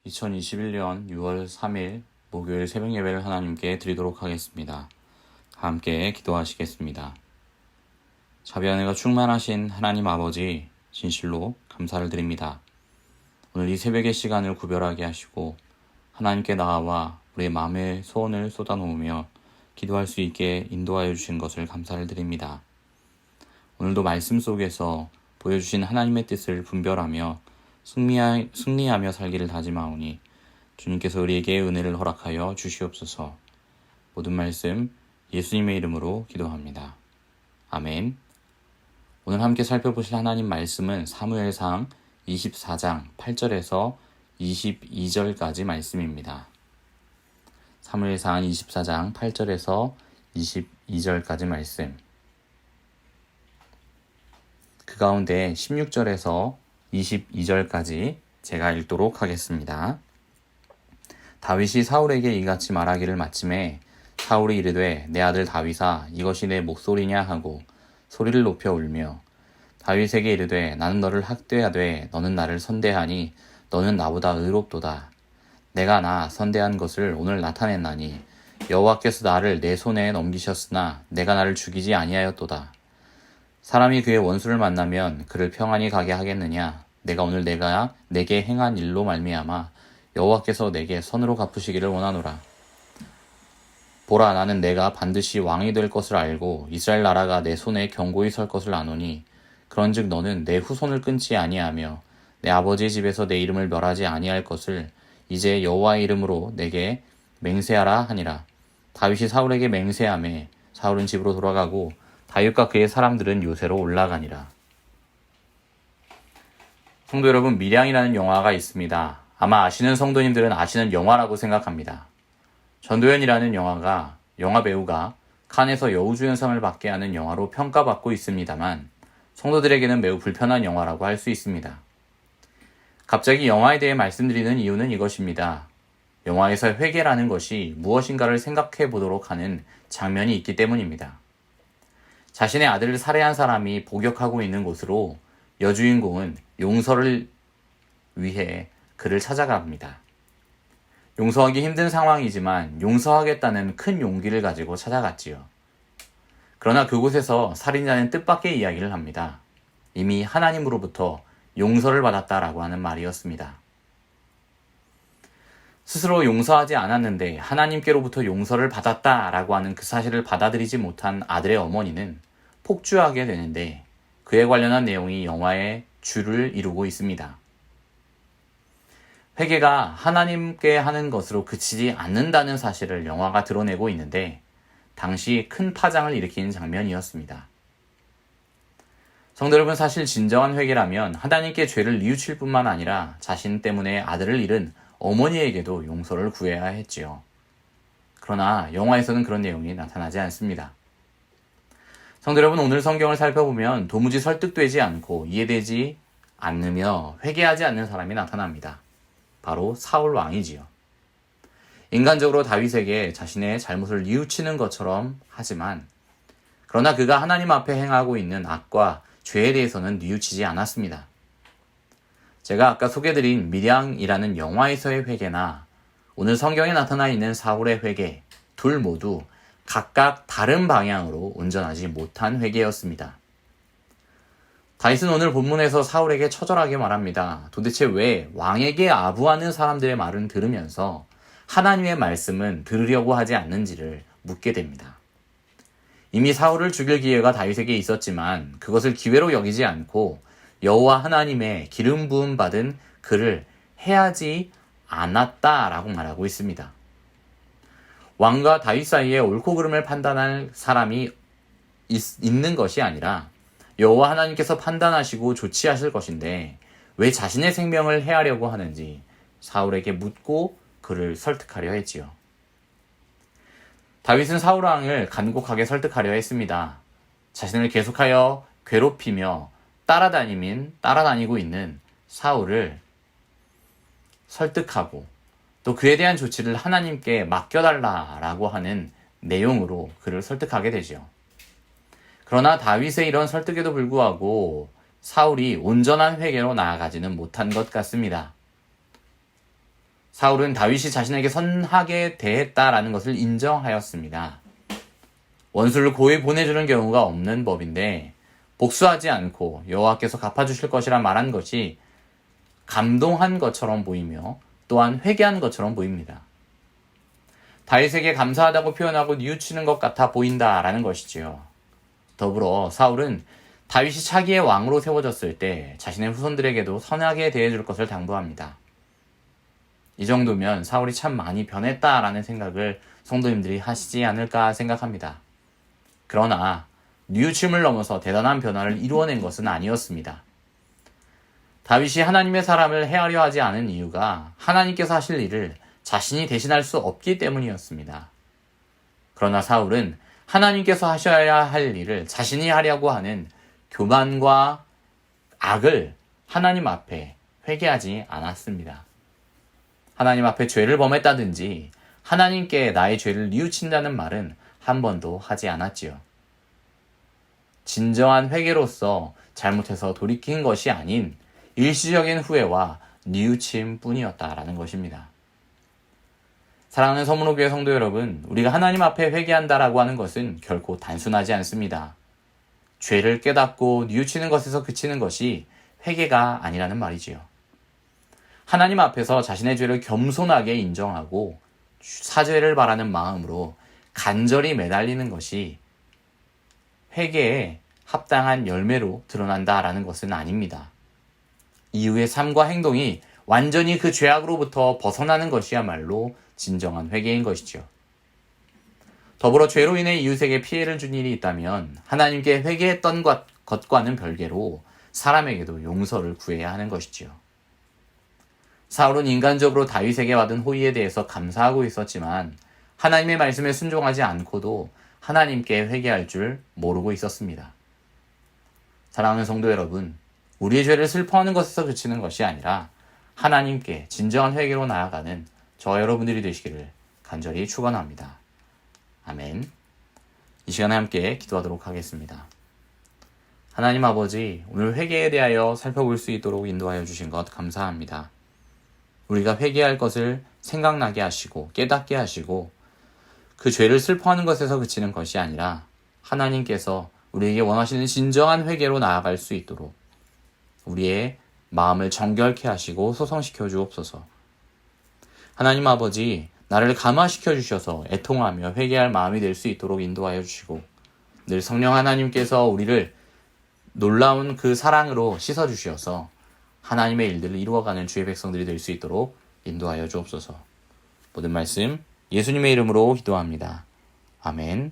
2021년 6월 3일 목요일 새벽 예배를 하나님께 드리도록 하겠습니다. 함께 기도하시겠습니다. 자비와 은혜가 충만하신 하나님 아버지, 진실로 감사를 드립니다. 오늘 이 새벽의 시간을 구별하게 하시고 하나님께 나아와 우리의 마음의 소원을 쏟아놓으며 기도할 수 있게 인도하여 주신 것을 감사를 드립니다. 오늘도 말씀 속에서 보여주신 하나님의 뜻을 분별하며 승리하며 살기를 다짐하오니 주님께서 우리에게 은혜를 허락하여 주시옵소서. 모든 말씀 예수님의 이름으로 기도합니다. 아멘. 오늘 함께 살펴보실 하나님 말씀은 사무엘상 24장 8절에서 22절까지 말씀입니다. 사무엘상 24장 8절에서 22절까지 말씀. 그 가운데 16절에서 22절까지 제가 읽도록 하겠습니다. 다윗이 사울에게 이같이 말하기를 마침에 사울이 이르되 내 아들 다윗아 이것이 내 목소리냐 하고 소리를 높여 울며 다윗에게 이르되 나는 너를 학대하되 너는 나를 선대하니 너는 나보다 의롭도다. 내가 나 선대한 것을 오늘 나타냈나니 여호와께서 나를 내 손에 넘기셨으나 내가 나를 죽이지 아니하였도다. 사람이 그의 원수를 만나면 그를 평안히 가게 하겠느냐? 내가 오늘 내게 행한 일로 말미암아 여호와께서 내게 선으로 갚으시기를 원하노라. 보라, 나는 내가 반드시 왕이 될 것을 알고 이스라엘 나라가 내 손에 견고히 설 것을 아노니 그런즉 너는 내 후손을 끊지 아니하며 내 아버지의 집에서 내 이름을 멸하지 아니할 것을 이제 여호와의 이름으로 내게 맹세하라 하니라. 다윗이 사울에게 맹세하매 사울은 집으로 돌아가고 다윗과 그의 사람들은 요새로 올라가니라. 성도 여러분, 밀양이라는 영화가 있습니다. 아마 아시는 성도님들은 아시는 영화라고 생각합니다. 전도연이라는 영화 배우가 칸에서 여우주연상을 받게 하는 영화로 평가받고 있습니다만 성도들에게는 매우 불편한 영화라고 할 수 있습니다. 갑자기 영화에 대해 말씀드리는 이유는 이것입니다. 영화에서 회개라는 것이 무엇인가를 생각해 보도록 하는 장면이 있기 때문입니다. 자신의 아들을 살해한 사람이 복역하고 있는 곳으로 여주인공은 용서를 위해 그를 찾아갑니다. 용서하기 힘든 상황이지만 용서하겠다는 큰 용기를 가지고 찾아갔지요. 그러나 그곳에서 살인자는 뜻밖의 이야기를 합니다. 이미 하나님으로부터 용서를 받았다라고 하는 말이었습니다. 스스로 용서하지 않았는데 하나님께로부터 용서를 받았다라고 하는 그 사실을 받아들이지 못한 아들의 어머니는 폭주하게 되는데 그에 관련한 내용이 영화의 주를 이루고 있습니다. 회개가 하나님께 하는 것으로 그치지 않는다는 사실을 영화가 드러내고 있는데 당시 큰 파장을 일으킨 장면이었습니다. 성도 여러분, 사실 진정한 회개라면 하나님께 죄를 뉘우칠 뿐만 아니라 자신 때문에 아들을 잃은 어머니에게도 용서를 구해야 했지요. 그러나 영화에서는 그런 내용이 나타나지 않습니다. 성도 여러분, 오늘 성경을 살펴보면 도무지 설득되지 않고 이해되지 않으며 회개하지 않는 사람이 나타납니다. 바로 사울 왕이지요. 인간적으로 다윗에게 자신의 잘못을 뉘우치는 것처럼 하지만 그러나 그가 하나님 앞에 행하고 있는 악과 죄에 대해서는 뉘우치지 않았습니다. 제가 아까 소개드린 밀양이라는 영화에서의 회개나 오늘 성경에 나타나 있는 사울의 회개, 둘 모두 각각 다른 방향으로 온전하지 못한 회개였습니다. 다윗은 오늘 본문에서 사울에게 처절하게 말합니다. 도대체 왜 왕에게 아부하는 사람들의 말은 들으면서 하나님의 말씀은 들으려고 하지 않는지를 묻게 됩니다. 이미 사울을 죽일 기회가 다윗에게 있었지만 그것을 기회로 여기지 않고 여호와 하나님의 기름 부음 받은 그를 해하지 않았다라고 말하고 있습니다. 왕과 다윗 사이에 옳고 그름을 판단할 사람이 있는 것이 아니라 여호와 하나님께서 판단하시고 조치하실 것인데 왜 자신의 생명을 해하려고 하는지 사울에게 묻고 그를 설득하려 했지요. 다윗은 사울 왕을 간곡하게 설득하려 했습니다. 자신을 계속하여 괴롭히며 따라다니고 있는 사울을 설득하고 또 그에 대한 조치를 하나님께 맡겨달라라고 하는 내용으로 그를 설득하게 되죠. 그러나 다윗의 이런 설득에도 불구하고 사울이 온전한 회개로 나아가지는 못한 것 같습니다. 사울은 다윗이 자신에게 선하게 대했다라는 것을 인정하였습니다. 원수를 고이 보내주는 경우가 없는 법인데 복수하지 않고 여호와께서 갚아주실 것이라 말한 것이 감동한 것처럼 보이며 또한 회개한 것처럼 보입니다. 다윗에게 감사하다고 표현하고 뉘우치는 것 같아 보인다라는 것이지요. 더불어 사울은 다윗이 차기의 왕으로 세워졌을 때 자신의 후손들에게도 선하게 대해줄 것을 당부합니다. 이 정도면 사울이 참 많이 변했다라는 생각을 성도님들이 하시지 않을까 생각합니다. 그러나 뉘우침을 넘어서 대단한 변화를 이루어낸 것은 아니었습니다. 다윗이 하나님의 사람을 해하려 하지 않은 이유가 하나님께서 하실 일을 자신이 대신할 수 없기 때문이었습니다. 그러나 사울은 하나님께서 하셔야 할 일을 자신이 하려고 하는 교만과 악을 하나님 앞에 회개하지 않았습니다. 하나님 앞에 죄를 범했다든지 하나님께 나의 죄를 뉘우친다는 말은 한 번도 하지 않았지요. 진정한 회개로서 잘못해서 돌이킨 것이 아닌 일시적인 후회와 뉘우침 뿐이었다라는 것입니다. 사랑하는 서문호교회 성도 여러분, 우리가 하나님 앞에 회개한다라고 하는 것은 결코 단순하지 않습니다. 죄를 깨닫고 뉘우치는 것에서 그치는 것이 회개가 아니라는 말이지요. 하나님 앞에서 자신의 죄를 겸손하게 인정하고 사죄를 바라는 마음으로 간절히 매달리는 것이 회개에 합당한 열매로 드러난다라는 것은 아닙니다. 이후의 삶과 행동이 완전히 그 죄악으로부터 벗어나는 것이야말로 진정한 회개인 것이죠. 더불어 죄로 인해 이웃에게 피해를 준 일이 있다면 하나님께 회개했던 것과는 별개로 사람에게도 용서를 구해야 하는 것이지요. 사울은 인간적으로 다윗에게 받은 호의에 대해서 감사하고 있었지만 하나님의 말씀에 순종하지 않고도 하나님께 회개할 줄 모르고 있었습니다. 사랑하는 성도 여러분, 우리의 죄를 슬퍼하는 것에서 그치는 것이 아니라 하나님께 진정한 회개로 나아가는 저 여러분들이 되시기를 간절히 축원합니다. 아멘. 이 시간에 함께 기도하도록 하겠습니다. 하나님 아버지, 오늘 회개에 대하여 살펴볼 수 있도록 인도하여 주신 것 감사합니다. 우리가 회개할 것을 생각나게 하시고 깨닫게 하시고 그 죄를 슬퍼하는 것에서 그치는 것이 아니라 하나님께서 우리에게 원하시는 진정한 회개로 나아갈 수 있도록 우리의 마음을 정결케 하시고 소성시켜 주옵소서. 하나님 아버지, 나를 감화시켜 주셔서 애통하며 회개할 마음이 될 수 있도록 인도하여 주시고 늘 성령 하나님께서 우리를 놀라운 그 사랑으로 씻어 주셔서 하나님의 일들을 이루어가는 주의 백성들이 될 수 있도록 인도하여 주옵소서. 모든 말씀 예수님의 이름으로 기도합니다. 아멘.